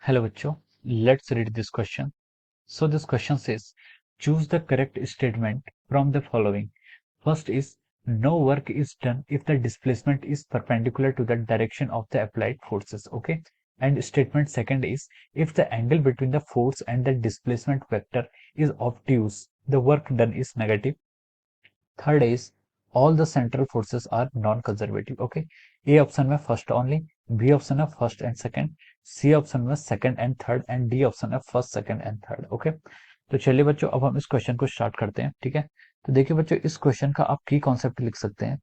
Hello bachcho, let's read this question. So this question says, choose the correct statement from the following. First is, no work is done if the displacement is perpendicular to the direction of the applied forces. Okay. And statement second is, if the angle between the force and the displacement vector is obtuse, the work done is negative. Third is, all the central forces are non-conservative. Okay. A option में first only, B option है first and second, C option में second and third and D option है first second and third. Okay. तो चलिए बच्चों, अब हम इस क्वेश्चन को स्टार्ट करते हैं. ठीक है. तो देखिए बच्चों, इस क्वेश्चन का आप की कॉन्सेप्ट लिख सकते हैं.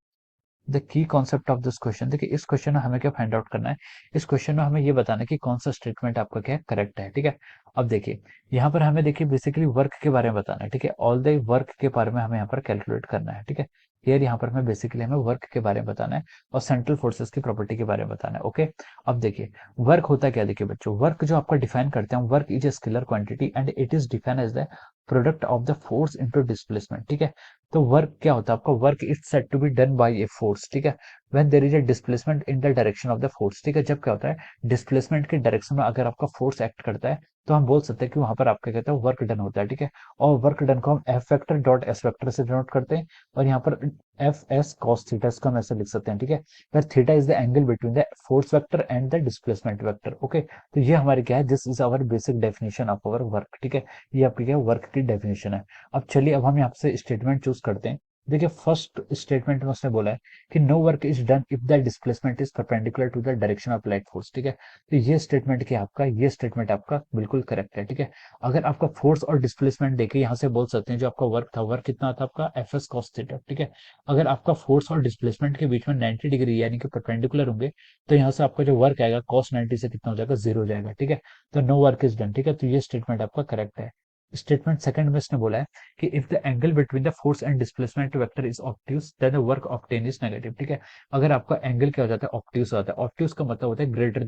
The key concept of this question. देखिए, इस क्वेश्चन में हमें क्या फाइंड आउट करना है. इस क्वेश्चन में हमें ये बताना है कि कौन सा स्टेटमेंट आपका क्या करेक्ट है. ठीक है. अब देखिए, यहाँ पर हमें देखिए बेसिकली वर्क के बारे में बताना है. ठीक है. ऑल द वर्क के बारे में हमें यहाँ पर कैलकुलेट करना है. ठीक है. हियर यहाँ पर हमें बेसिकली हमें वर्क के बारे में बताना है और सेंट्रल फोर्सेस की प्रॉपर्टी के बारे में बताना है. ओके. अब देखिए, वर्क होता क्या. देखिए बच्चों, वर्क जो आपका डिफाइन करते हैं, work is a scalar quantity and it is define as the product of the force into displacement. ठीक है. तो वर्क क्या होता है आपका. Work is said to be done by a force. ठीक है. When there is a displacement in the direction of the force. ठीक है. जब क्या होता है, डिस्प्लेसमेंट के डायरेक्शन में अगर आपका फोर्स एक्ट करता है, तो हम बोल सकते हैं कि वहां पर आपका कहता है वर्क डन होता है. ठीक है. और वर्क डन को हम F vector dot S vector से डिनोट करते हैं. और यहाँ पर एफ एस कॉस थीटा इसको हम ऐसे लिख सकते हैं. ठीक है. फिर theta is the angle between the force vector and the displacement vector. Okay. तो ये हमारी क्या है, this is our basic definition of our work. ठीक है. ये आपकी क्या वर्क की डेफिनेशन है. अब चलिए, अब हम यहाँ से स्टेटमेंट चूज करते हैं. देखिए, फर्स्ट स्टेटमेंट में उसने बोला है कि no work is done if the displacement is perpendicular to the direction of light force. ठीक है. तो ये स्टेटमेंट क्या आपका, ये स्टेटमेंट आपका बिल्कुल करेक्ट है. ठीक है. अगर आपका फोर्स और डिस्प्लेसमेंट देखे, यहाँ से बोल सकते हैं जो आपका वर्क था, वर्क कितना था आपका एफ एस कॉस थीटा. ठीक है. अगर आपका फोर्स और डिस्प्लेसमेंट के बीच में 90 डिग्री यानी कि परपेंडिकुलर होंगे, तो यहाँ से आपका जो वर्क आएगा कॉस 90 से कितना हो जाएगा, जीरो हो जाएगा. ठीक है. तो नो वर्क इज डन. ठीक है. तो ये स्टेटमेंट आपका करेक्ट है. स्टेटमेंट सेकंड में इसने बोला है कि if the angle between the force and displacement vector is obtuse then the work obtain is negative. ठीक है. अगर आपका एंगल क्या हो जाता है, ऑब्ट्यूज हो जाता है. ऑब्ट्यूज का मतलब होता है greater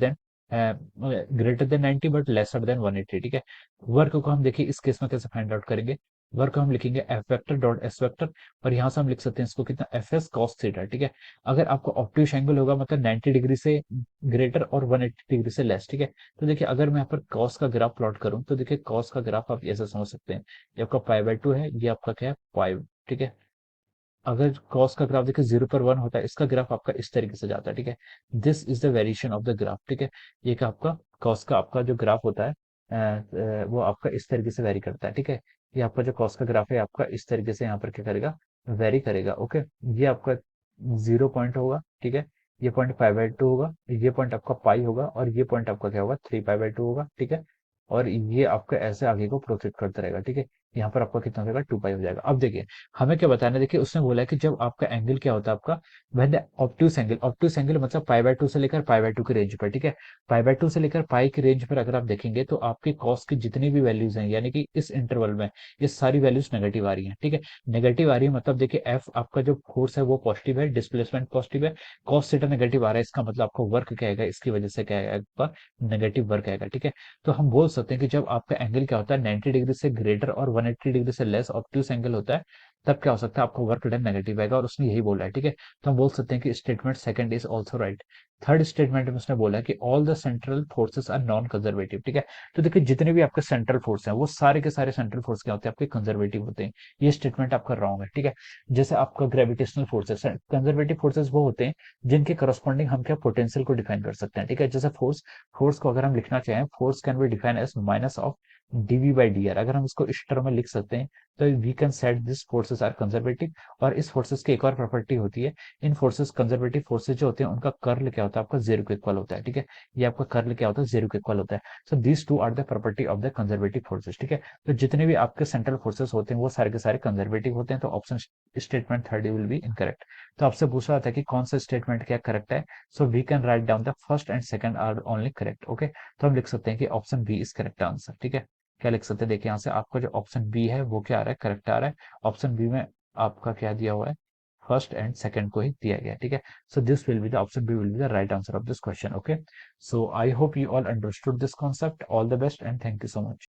than 90 but lesser than 180. ठीक है. वर्क को हम देखिए इस केस में कैसे फाइंड आउट करेंगे. वर्क हम लिखेंगे F vector dot S vector, और यहाँ से हम लिख सकते हैं इसको कितना, एफ एस कॉस थीटा. ठीक है. अगर आपका ऑब्ट्यूज एंगल होगा मतलब 90 डिग्री से ग्रेटर और 180 डिग्री से लेस. ठीक है. तो देखिए, अगर मैं यहाँ पर कॉस का ग्राफ प्लॉट करूं, तो देखिए कॉस का ग्राफ आप ऐसे समझ सकते हैं. ये आपका पाई बाय 2 है, ये आपका क्या है, पाई. ठीक है. अगर कॉस का ग्राफ देखिए 0 पर 1 होता है, इसका ग्राफ आपका इस तरीके से जाता है. ठीक है. This is the variation of the graph. ठीक है. ये का आपका कॉस का आपका जो ग्राफ होता है, वो आपका इस तरीके से वेरी करता है. ठीक है. ये आपका जो कॉस का ग्राफ है आपका इस तरीके से यहाँ पर क्या करेगा, वेरी करेगा. ओके. ये आपका 0 पॉइंट होगा. ठीक है. ये पॉइंट पाई बाय 2 होगा, ये पॉइंट आपका पाई होगा, और ये पॉइंट आपका क्या होगा, 3 पाई बाय 2 होगा. ठीक है. और ये आपका ऐसे आगे को प्रोसीड करता रहेगा. ठीक है. यहाँ पर आपका कितना हो जाएगा, 2 पाई हो जाएगा. अब देखिए, हमें क्या बताना है. देखिए, उसने बोला है कि जब आपका एंगल क्या होता है आपका, when the obtuse angle, obtuse angle मतलब पाई बाय 2 से लेकर पाई बाय 2 की रेंज पर. ठीक है. पाई बाय 2 से लेकर पाई की रेंज पर अगर आप देखेंगे, तो आपके कॉस की जितनी भी वैल्यूज हैं, यानी कि इस इंटरवल में ये सारी वैल्यूज नेगेटिव आ रही हैं. ठीक है. नेगेटिव आ रही है मतलब देखिए, एफ आपका जो फोर्स है वो पॉजिटिव है, डिस्प्लेसमेंट पॉजिटिव है, कॉस थीटा नेगेटिव आ रहा है, इसका मतलब आपका वर्क क्या आएगा, इसकी वजह से क्या आएगा, आपका नेगेटिव वर्क आएगा. ठीक है. तो हम बोल सकते हैं कि जब आपका एंगल क्या होता है, 90 डिग्री से ग्रेटर और 180 डिग्री से लेस ऑब्ट्यूस एंगल होता है, तब क्या हो सकता है, आपका वर्क डन नेगेटिव आएगा. और उसने यही बोला है. ठीक है. तो हम बोल सकते हैं कि statement second is also right. Third statement में उसने बोला है कि all the central forces are non conservative. ठीक है. तो देखिए, जितने भी आपके सेंट्रल फोर्स हैं, वो सारे के सारे सेंट्रल फोर्स क्या होते हैं, आपके कंजर्वेटिव होते हैं. ये स्टेटमेंट आपका रॉन्ग है. ठीक है. जैसे आपका ग्रेविटेशनल फोर्सेस है, कंजर्वेटिव फोर्सेस वो होते हैं जिनके करस्पॉन्डिंग हम क्या पोटेंशियल को डिफाइन कर सकते हैं. ठीक है. जैसे फोर्स, फोर्स को अगर हम लिखना चाहें, force can be define as minus of DV by D R. अगर हम इसको इस टर्म में लिख सकते हैं, तो we can set this forces are conservative. और इस फोर्सेस की एक और प्रॉपर्टी होती है, इन फोर्सेस, कंजर्वेटिव फोर्सेस जो होते हैं, उनका कर्ल क्या होता है, आपका जीरो के इक्वल होता है. ठीक है. ये आपका कर्ल क्या होता है, जीरो के इक्वल होता है. So these two are the property of the conservative forces. ठीक है. तो जितने भी आपके सेंट्रल फोर्सेस होते हैं, वो सारे के सारे कंजर्वेटिव होते हैं. तो option statement third will be incorrect. तो आपसे पूछ रहा था कि कौन सा स्टेटमेंट क्या करेक्ट है. So we can write down the first and second are only correct. Okay. तो हम लिख सकते हैं कि option B is correct answer. ठीक है. क्या लिख सकते हैं, देखिए यहाँ से आपका जो ऑप्शन बी है वो क्या आ रहा है, करेक्ट आ रहा है. ऑप्शन बी में आपका क्या दिया हुआ है, फर्स्ट एंड सेकंड को ही दिया गया. ठीक है. So this will be the option B will be the right answer of this question. Okay. So I hope you all understood this concept. All the best and thank you so much.